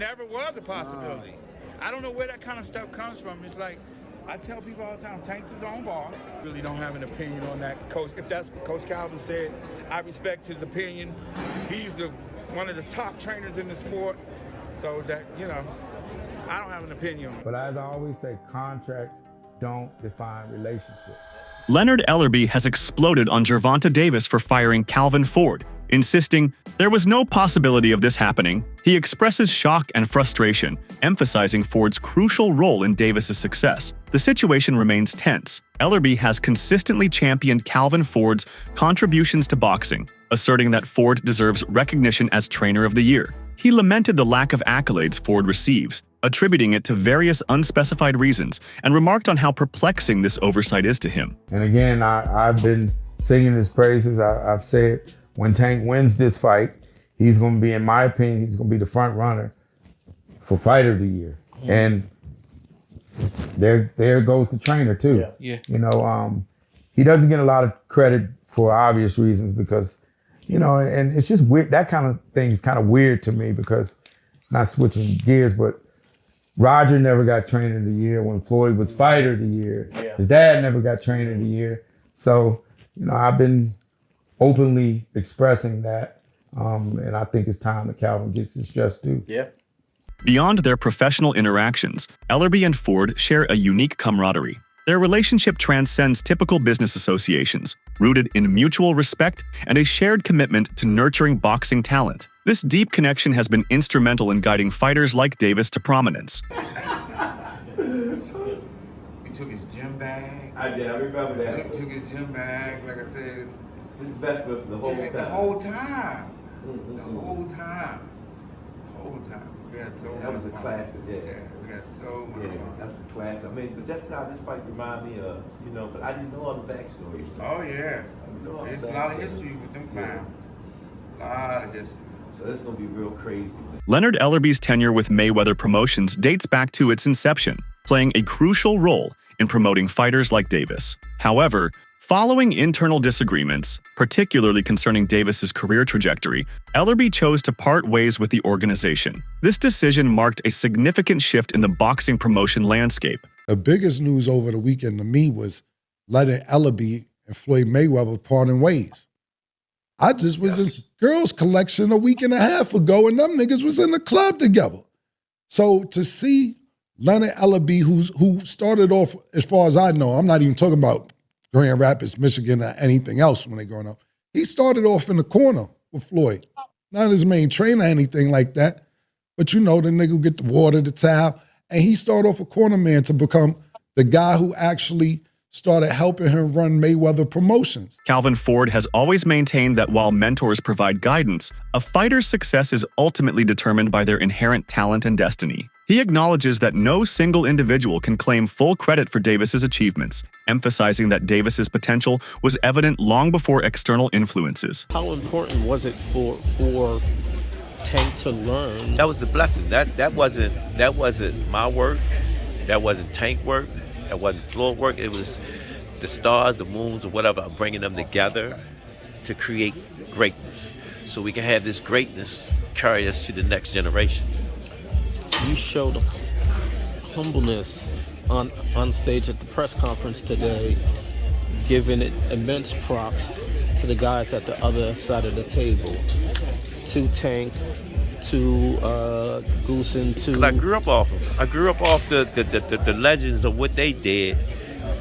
never was a possibility. I don't know where that kind of stuff comes from. It's like, I tell people all the time, Tank's his own boss. Really don't have an opinion on that, Coach. If that's what Coach Calvin said, I respect his opinion. He's one of the top trainers in the sport. So that, I don't have an opinion. But as I always say, contracts don't define relationships. Leonard Ellerbe has exploded on Gervonta Davis for firing Calvin Ford, insisting there was no possibility of this happening. He expresses shock and frustration, emphasizing Ford's crucial role in Davis's success. The situation remains tense. Ellerbe has consistently championed Calvin Ford's contributions to boxing, asserting that Ford deserves recognition as Trainer of the Year. He lamented the lack of accolades Ford receives, attributing it to various unspecified reasons, and remarked on how perplexing this oversight is to him. And again, I've been singing his praises. I've said when Tank wins this fight, he's going to be, in my opinion, he's going to be the front runner for Fighter of the Year. And there goes the trainer too. Yeah. He doesn't get a lot of credit for obvious reasons because, and it's just weird. That kind of thing is kind of weird to me because, not switching gears, but Roger never got Trainer of the Year when Floyd was Fighter of the Year. Yeah. His dad never got Trainer of the Year. So, I've been openly expressing that, and I think it's time that Calvin gets his just due. Yeah. Beyond their professional interactions, Ellerbe and Ford share a unique camaraderie. Their relationship transcends typical business associations, rooted in mutual respect and a shared commitment to nurturing boxing talent. This deep connection has been instrumental in guiding fighters like Davis to prominence. He took his gym bag. I remember that. He took his gym bag, like I said. His best with the whole time. The whole time. The whole time. The whole time. We had so That was much a fun. classic, yeah. We had so much Yeah, fun. that's a classic. I mean, but that's how this fight reminded me of, but I didn't know all the backstories. Oh, yeah. There's a lot of history with them clowns. A lot of history. So it's going to be real crazy. Leonard Ellerbe's tenure with Mayweather Promotions dates back to its inception, playing a crucial role in promoting fighters like Davis. However, following internal disagreements, particularly concerning Davis's career trajectory, Ellerbe chose to part ways with the organization. This decision marked a significant shift in the boxing promotion landscape. The biggest news over the weekend to me was Leonard Ellerbe and Floyd Mayweather parting ways. I just was in girls' collection a week and a half ago, and them niggas was in the club together. So to see Leonard Ellerbe, who started off, as far as I know, I'm not even talking about Grand Rapids, Michigan, or anything else when they growing up. He started off in the corner with Floyd. Not his main trainer or anything like that, but the nigga who get the water, the towel, and he started off a corner man to become the guy who actually started helping him run Mayweather Promotions. Calvin Ford has always maintained that while mentors provide guidance, a fighter's success is ultimately determined by their inherent talent and destiny. He acknowledges that no single individual can claim full credit for Davis's achievements, emphasizing that Davis's potential was evident long before external influences. How important was it for Tank to learn? That was the blessing. That wasn't my work. That wasn't Tank work. That wasn't floor work. It was the stars, the moons, or whatever, bringing them together to create greatness. So we can have this greatness carry us to the next generation. You showed humbleness on stage at the press conference today, giving it immense props to the guys at the other side of the table, to Tank, to Goose, and to... I grew up off them. I grew up off the legends of what they did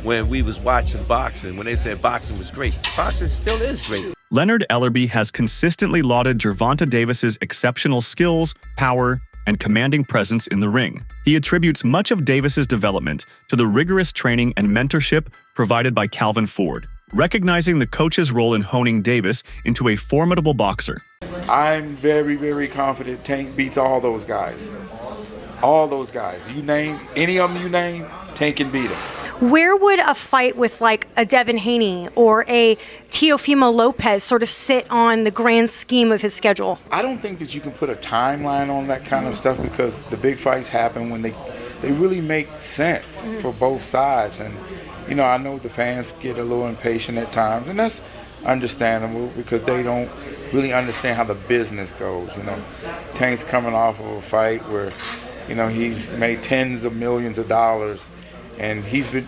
when we was watching boxing, when they said boxing was great. Boxing still is great. Leonard Ellerbe has consistently lauded Gervonta Davis's exceptional skills, power, and commanding presence in the ring. He attributes much of Davis's development to the rigorous training and mentorship provided by Calvin Ford, recognizing the coach's role in honing Davis into a formidable boxer. I'm very, very confident Tank beats all those guys. All those guys. You name, any of them you name, Tank can beat them. Where would a fight with like a Devin Haney or a Teofimo Lopez sort of sit on the grand scheme of his schedule? I don't think that you can put a timeline on that kind of stuff because the big fights happen when they really make sense for both sides. And, I know the fans get a little impatient at times, and that's understandable because they don't really understand how the business goes. You know, Tank's coming off of a fight where, you know, he's made tens of millions of dollars, and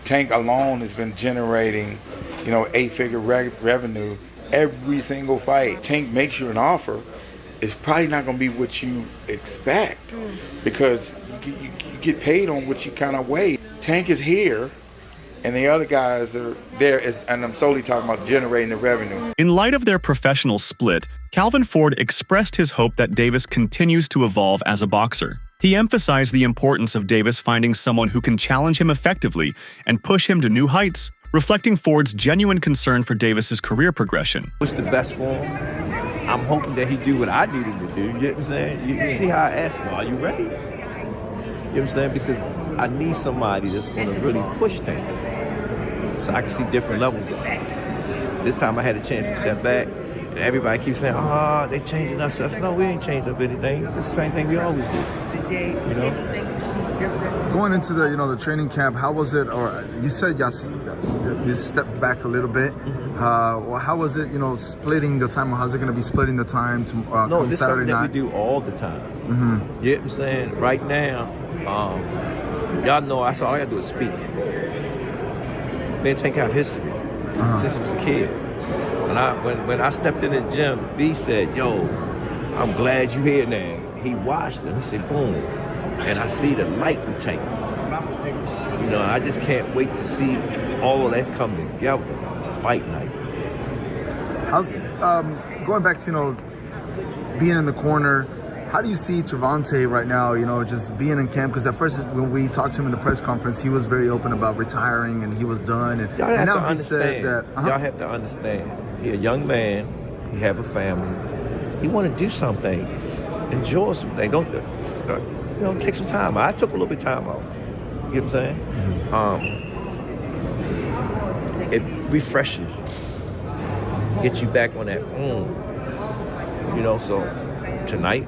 Tank alone has been generating, you know, 8-figure revenue every single fight. Tank makes you an offer, it's probably not going to be what you expect because you get paid on what you kind of weigh. Tank is here, and the other guys are there, and I'm solely talking about generating the revenue. In light of their professional split, Calvin Ford expressed his hope that Davis continues to evolve as a boxer. He emphasized the importance of Davis finding someone who can challenge him effectively and push him to new heights, reflecting Ford's genuine concern for Davis's career progression. What's the best for him? I'm hoping that he do what I need him to do. You know what I'm saying? You see how I asked him, are you ready? You know what I'm saying? Because I need somebody that's going to really push things so I can see different levels of it. This time I had a chance to step back, and everybody keeps saying, they changing up stuff. No, we ain't changed up anything. It's the same thing we always do. You know? Going into the the training camp, how was it? Or you said yes, you stepped back a little bit. Well, how was it? Splitting the time. How's it going to be splitting the time to No, this is Saturday something that night? we do all the time. You know what I'm saying? Right now, y'all know all I gotta do is speak. Then take out history since he was a kid. When I stepped in the gym, B said, "Yo, I'm glad you here now." He watched it. He said, "Boom," and I see the light in Tank. I just can't wait to see all of that come together. Fight night. How's going back to being in the corner? How do you see Gervonta right now? Just being in camp, because at first when we talked to him in the press conference, he was very open about retiring and he was done. And now he said that y'all have to understand. He's a young man. He have a family. He want to do something. Enjoy something. Don't take some time. I took a little bit of time out. You know what I'm saying? It refreshes you. Get you back on that. So tonight,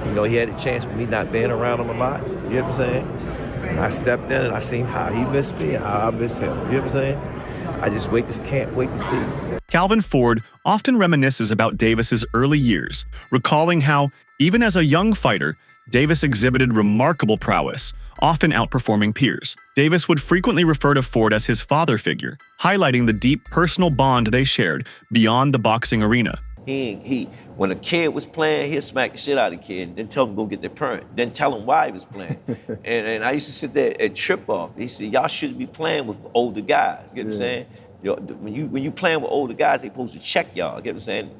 he had a chance for me not being around him a lot. You know what I'm saying? And I stepped in and I seen how he missed me and how I missed him. You know what I'm saying? I just can't wait to see. Calvin Ford often reminisces about Davis's early years, recalling how, even as a young fighter, Davis exhibited remarkable prowess, often outperforming peers. Davis would frequently refer to Ford as his father figure, highlighting the deep personal bond they shared beyond the boxing arena. When a kid was playing, he'd smack the shit out of the kid, then tell him to go get their parent, then tell him why he was playing. and I used to sit there and trip off. He said, y'all shouldn't be playing with older guys. You know what I'm saying? When you playing with older guys, they supposed to check y'all. You know what I'm saying?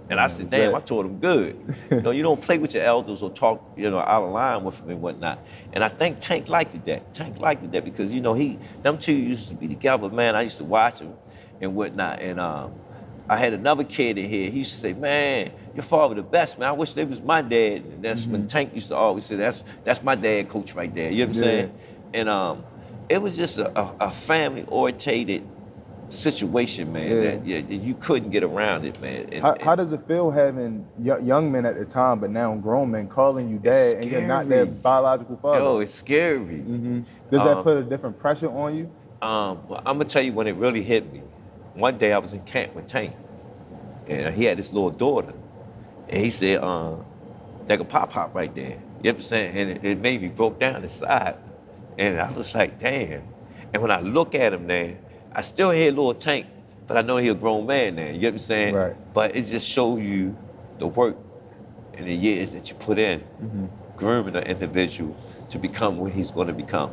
And I said, damn, I taught him good. You don't play with your elders or talk, out of line with them and whatnot. And I think Tank liked it that. Tank liked it that because, them two used to be together, man. I used to watch them and whatnot. And I had another kid in here. He used to say, man, your father the best, man. I wish they was my dad. And that's when Tank used to always say, that's my dad coach right there. You know what I'm saying? And it was just a family-orientated situation, man, that you couldn't get around it, man. How does it feel having young men at the time, but now grown men calling you dad and you're not their biological father? Yo, it's scary. Does that put a different pressure on you? Well, I'm gonna tell you when it really hit me. One day I was in camp with Tank, and he had this little daughter, and he said, "Like a pop right there." You know what I'm saying? And it made me broke down inside, and I was like, "Damn!" And when I look at him now, I still hear little Tank, but I know he's a grown man now. You know what I'm saying? Right. But it just shows you the work and the years that you put in, grooming an individual to become what he's going to become.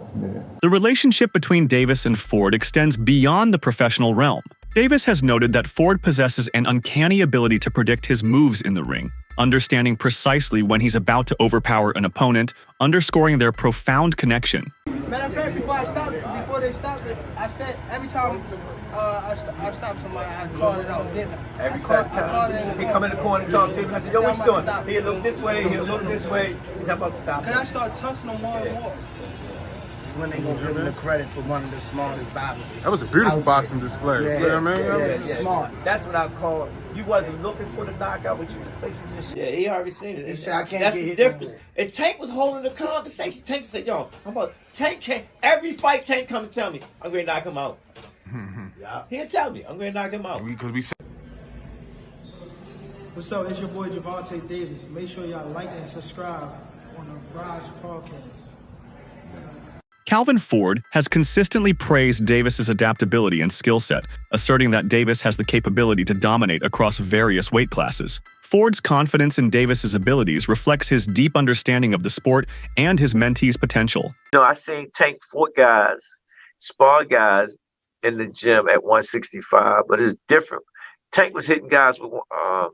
The relationship between Davis and Ford extends beyond the professional realm. Davis has noted that Ford possesses an uncanny ability to predict his moves in the ring, understanding precisely when he's about to overpower an opponent, underscoring their profound connection. Matter of fact, before they stopped it, I said every time I stop somebody, I called it out, didn't I? Every time he come in the corner and talk to him, and I said, yo, what you doing? He'll look this way, he'll look this way. He's about to stop. Because I start touching them more and more. When they gonna give him the credit for one of the smartest boxers. That was a beautiful boxing display. Yeah, You know what I mean? Smart. That's what I call. You wasn't looking for the knockout, but you was placing your shit. Yeah, he already seen it. He said, I can't That's get the hit difference. no more. And Tank was holding the conversation. Tank said, yo, Tank can't, every fight Tank come and tell me, I'm going to knock him out. He'll tell me, I'm going to knock him out. Because we said What's up? It's your boy Gervonta Davis. Make sure y'all like and subscribe on the Rise Podcast. Calvin Ford has consistently praised Davis's adaptability and skill set, asserting that Davis has the capability to dominate across various weight classes. Ford's confidence in Davis's abilities reflects his deep understanding of the sport and his mentee's potential. I seen Tank Ford guys, spar guys in the gym at 165, but it's different. Tank was hitting guys with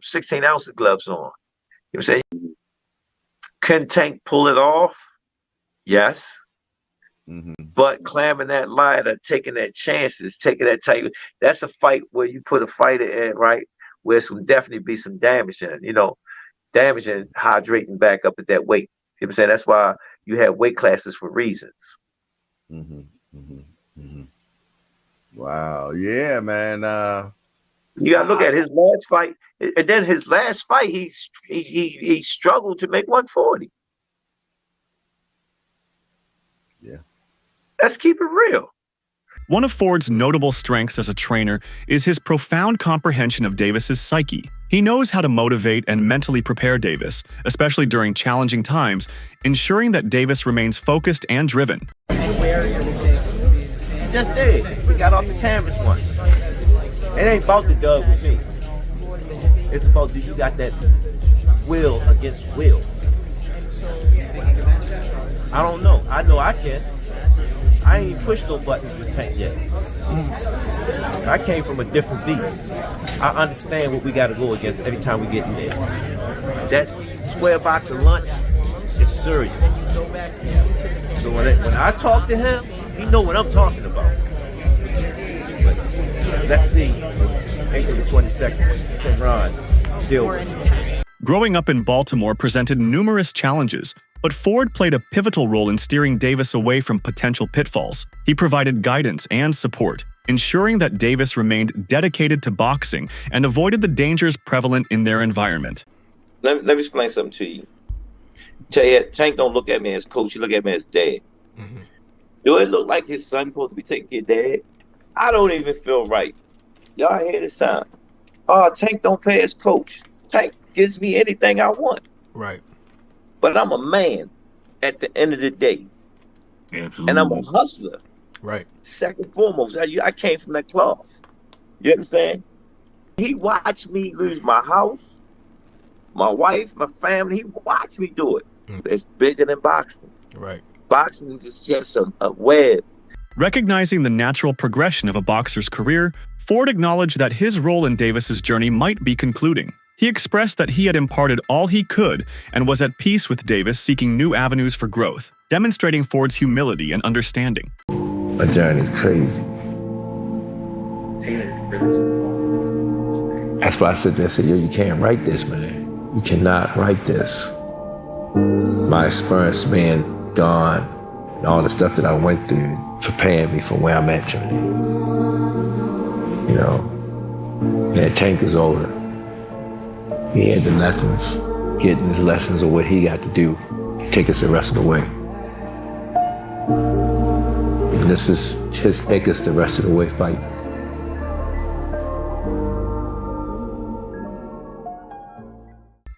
16-ounce gloves on. You know what I'm saying? Can Tank pull it off? Yes. But climbing that ladder, taking that chances, taking that type, that's a fight where you put a fighter in, right? Where some definitely be some damage in, damage and hydrating back up at that weight. You know what I'm saying? That's why you have weight classes for reasons. Wow. Yeah, man. You gotta look at his last fight, and then his last fight, he struggled to make 140. Yeah. Let's keep it real. One of Ford's notable strengths as a trainer is his profound comprehension of Davis's psyche. He knows how to motivate and mentally prepare Davis, especially during challenging times, ensuring that Davis remains focused and driven. Just did. We got off the canvas once. It ain't about the dub with me. It's about, do you got that will against will? I don't know. I know I can. I ain't pushed no buttons with Tank yet. I came from a different beast. I understand what we got to go against every time we get in there. That square box of lunch is serious. So when I talk to him, he know what I'm talking about. But let's see. April the 22nd. Can Ron deal with it. Growing up in Baltimore presented numerous challenges, but Ford played a pivotal role in steering Davis away from potential pitfalls. He provided guidance and support, ensuring that Davis remained dedicated to boxing and avoided the dangers prevalent in their environment. Let me explain something to you. Tank don't look at me as coach, he look at me as dad. Do it look like his son supposed to be taking care of dad? I don't even feel right. Y'all hear this time. Tank don't pay his coach. Tank gives me anything I want. Right. But I'm a man at the end of the day. Absolutely. And I'm a hustler. Right. Second and foremost, I came from that cloth. You know what I'm saying? He watched me lose my house, my wife, my family. He watched me do it. It's bigger than boxing. Right. Boxing is just a web. Recognizing the natural progression of a boxer's career, Ford acknowledged that his role in Davis's journey might be concluding. He expressed that he had imparted all he could and was at peace with Davis seeking new avenues for growth, demonstrating Ford's humility and understanding. My journey's crazy. That's why I said there, yo, you can't write this, man. You cannot write this. My experience being gone and all the stuff that I went through preparing me for where I'm at today. That Tank is older. He had the lessons, getting his lessons of what he got to do, take us the rest of the way. And this is his take us the rest of the way fight.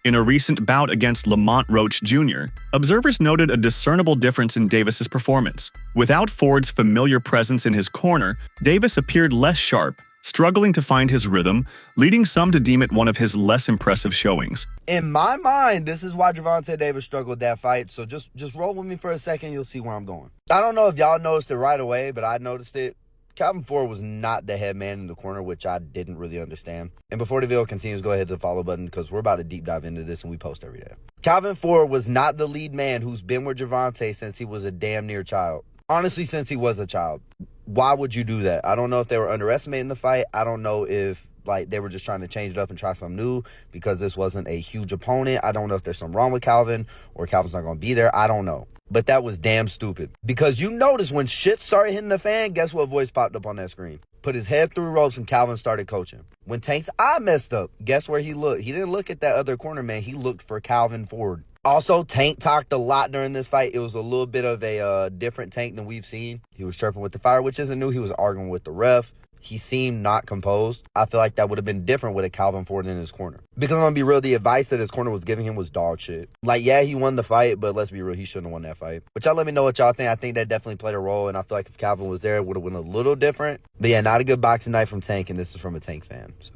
In a recent bout against Lamont Roach Jr., observers noted a discernible difference in Davis's performance. Without Ford's familiar presence in his corner, Davis appeared less sharp, struggling to find his rhythm, leading some to deem it one of his less impressive showings. In my mind, this is why Gervonta Davis struggled that fight, so just roll with me for a second, you'll see where I'm going. I don't know if y'all noticed it right away, but I noticed it. Calvin Ford was not the head man in the corner, which I didn't really understand. And before the video continues, go ahead to the follow button because we're about to deep dive into this and we post every day. Calvin Ford was not the lead man who's been with Gervonta since he was a damn near child. Honestly, since he was a child. Why would you do that? I don't know if they were underestimating the fight. I don't know if they were just trying to change it up and try something new because this wasn't a huge opponent. I don't know if there's something wrong with Calvin or Calvin's not going to be there. I don't know. But that was damn stupid. Because you notice when shit started hitting the fan, guess what voice popped up on that screen? Put his head through ropes and Calvin started coaching. When Tank's eye messed up, guess where he looked? He didn't look at that other corner man. He looked for Calvin Ford. Also, Tank talked a lot during this fight. It was a little bit of a different Tank than we've seen. He was chirping with the fire, which isn't new. He was arguing with the ref. he seemed not composed. I feel like that would have been different with a Calvin Ford in his corner. Because I'm going to be real, the advice that his corner was giving him was dog shit. Like, yeah, he won the fight, but let's be real, he shouldn't have won that fight. But y'all let me know what y'all think. I think that definitely played a role, and I feel like if Calvin was there, it would have been a little different. But yeah, not a good boxing night from Tank, and this is from a Tank fan, so.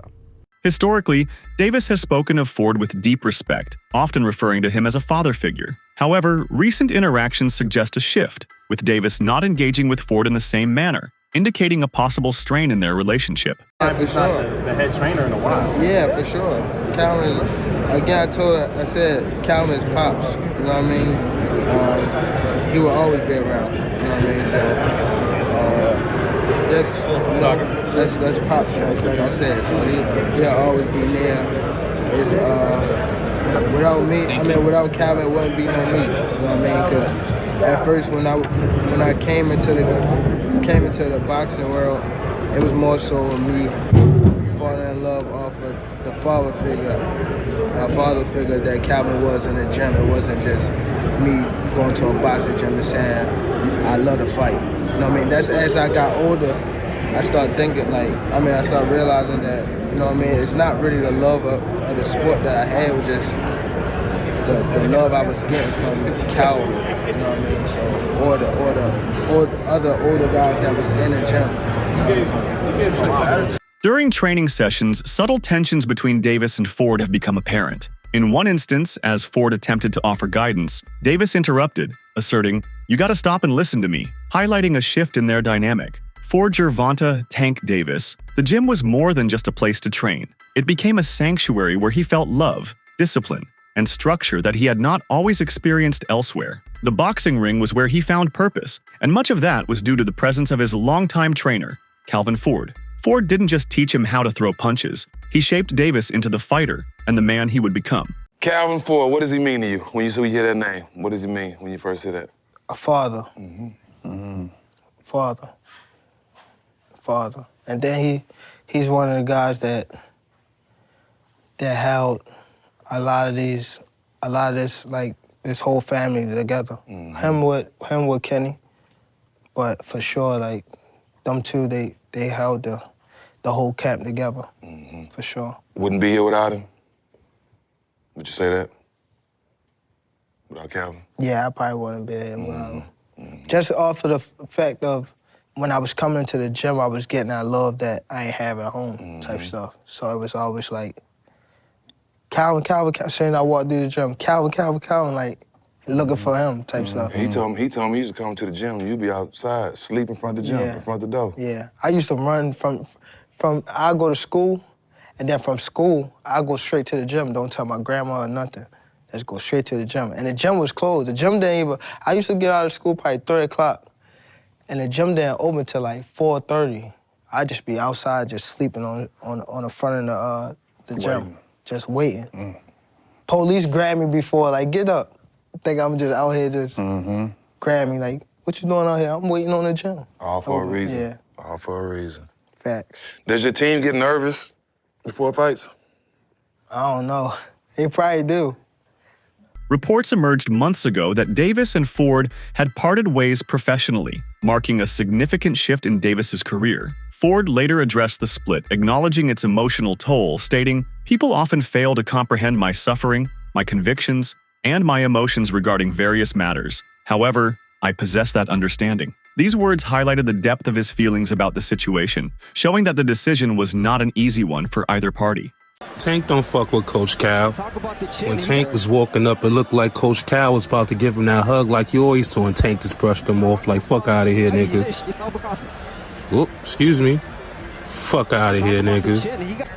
Historically, Davis has spoken of Ford with deep respect, often referring to him as a father figure. However, recent interactions suggest a shift, with Davis not engaging with Ford in the same manner, indicating a possible strain in their relationship. Yeah, for sure. The head trainer in a while. Yeah, for sure. Calvin, again, I said Calvin's pops, you know what I mean? He will always be around, you know what I mean? So, that's pops, like I said. So he'll always be near. It's, without Calvin, it wouldn't be no me, you know what I mean? Because at first, when I came into the boxing world, it was more so me falling in love off of the father figure that Calvin was in the gym. It wasn't just me going to a boxing gym and saying I love to fight. You know what I mean? That's as I got older, I started thinking I started realizing that, you know what I mean, it's not really the love of the sport that I had, it was just the love I was getting from Calvin. You know what I mean? So, or the other older guys that was in the gym. During training sessions, subtle tensions between Davis and Ford have become apparent. In one instance, as Ford attempted to offer guidance, Davis interrupted, asserting, "You gotta stop and listen to me," highlighting a shift in their dynamic. For Gervonta "Tank" Davis, the gym was more than just a place to train. It became a sanctuary where he felt love, discipline, and structure that he had not always experienced elsewhere. The boxing ring was where he found purpose, and much of that was due to the presence of his longtime trainer, Calvin Ford. Ford didn't just teach him how to throw punches, he shaped Davis into the fighter and the man he would become. Calvin Ford, what does he mean to you when you hear that name? What does he mean when you first hear that? A father. Mm-hmm. Mm-hmm. Father. And then he's one of the guys that held a lot of this, like, this whole family together. Mm-hmm. Him with Kenny, but for sure, like, them two, they held the whole camp together, for sure. Wouldn't be here without him? Would you say that? Without Calvin? Yeah, I probably wouldn't be here without him. Mm-hmm. Just off of the fact of when I was coming to the gym, I was getting that love that I ain't have at home, type stuff. So it was always like, Calvin, saying I walked through the gym, Calvin, like, looking for him, type stuff. He told me he used to come to the gym and you'd be outside, sleep in front of the gym, in front of the door. Yeah, I used to run from I go to school, and then from school, I go straight to the gym, don't tell my grandma or nothing. Just go straight to the gym. And the gym was closed. The gym didn't even, I used to get out of school probably 3 o'clock, and the gym didn't open till like 4:30. I'd just be outside just sleeping on the front of the gym, just waiting. Police grabbed me before, like, get up. Think I'm just out here just grab me, like, what you doing out here? I'm waiting on the gym. All for a reason. Yeah. All for a reason. Facts. Does your team get nervous before fights? I don't know. They probably do. Reports emerged months ago that Davis and Ford had parted ways professionally, marking a significant shift in Davis's career. Ford later addressed the split, acknowledging its emotional toll, stating, "People often fail to comprehend my suffering, my convictions, and my emotions regarding various matters. However, I possess that understanding." These words highlighted the depth of his feelings about the situation, showing that the decision was not an easy one for either party. Tank don't fuck with Coach Cal. When Tank was walking up, it looked like Coach Cal was about to give him that hug like you always do, and Tank just brushed him off like, fuck out of here, nigga. Whoop, excuse me. Fuck out of here, nigga.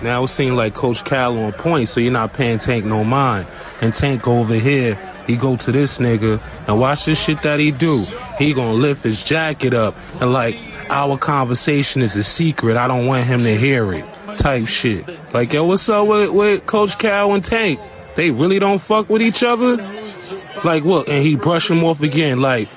Now it seems like Coach Cal on point, so you're not paying Tank no mind. And Tank go over here, he go to this nigga, and watch this shit that he do. He gonna lift his jacket up, and like, our conversation is a secret, I don't want him to hear it. Type shit. Like, yo, what's up with Coach Cal and Tank? They really don't fuck with each other? Like, look, and he brush him off again, like,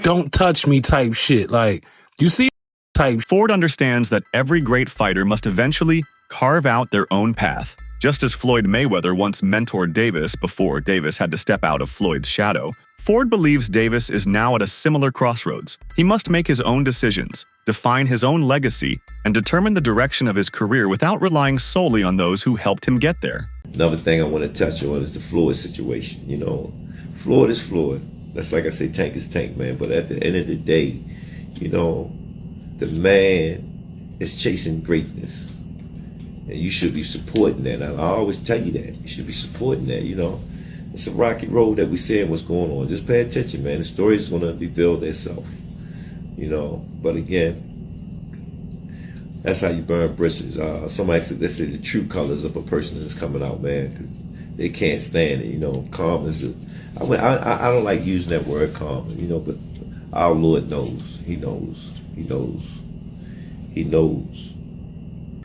don't touch me type shit. Like, you see type. Ford understands that every great fighter must eventually carve out their own path. Just as Floyd Mayweather once mentored Davis before Davis had to step out of Floyd's shadow, Ford believes Davis is now at a similar crossroads. He must make his own decisions, define his own legacy, and determine the direction of his career without relying solely on those who helped him get there. Another thing I want to touch on is the Floyd situation. You know, Floyd is Floyd. That's like I say, Tank is Tank, man. But at the end of the day, you know, the man is chasing greatness. And you should be supporting that. I always tell you that. You should be supporting that, you know. It's a rocky road that we saying what's going on. Just pay attention, man. The story is going to reveal itself, you know. But again, that's how you burn bridges. Somebody said they say the true colors of a person is coming out, man. 'Cause they can't stand it, you know. Calm is I don't like using that word calm, you know, but our Lord knows. He knows. He knows. He knows.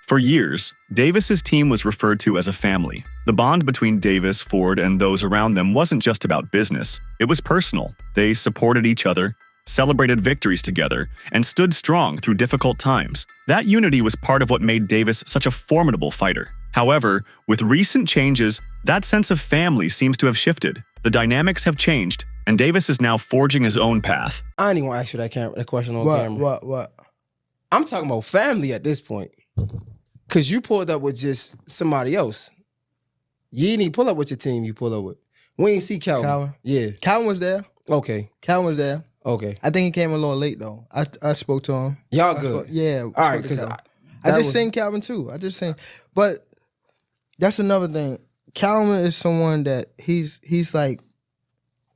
For years, Davis's team was referred to as a family. The bond between Davis, Ford, and those around them wasn't just about business. It was personal. They supported each other, celebrated victories together, and stood strong through difficult times. That unity was part of what made Davis such a formidable fighter. However, with recent changes, that sense of family seems to have shifted. The dynamics have changed, and Davis is now forging his own path. I ain't even gonna ask you that question on camera. What? I'm talking about family at this point. Cause you pulled up with just somebody else. You didn't even pull up with your team you pulled up with. We ain't see Calvin. Yeah. Calvin was there. Okay. Calvin was there. Okay. I think he came a little late though. I spoke to him. Y'all good. Yeah. All right, because I just seen Calvin too. But that's another thing. Calvin is someone that he's like,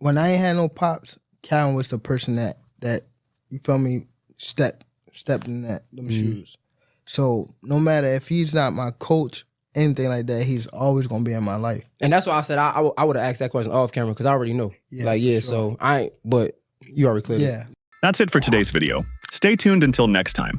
when I ain't had no pops, Calvin was the person that you feel me, stepped in them shoes. So no matter if he's not my coach, anything like that, he's always gonna be in my life. And that's why I said I would have asked that question off camera because I already know. Yeah, so I ain't, but you already cleared it. That's it for today's video. Stay tuned until next time.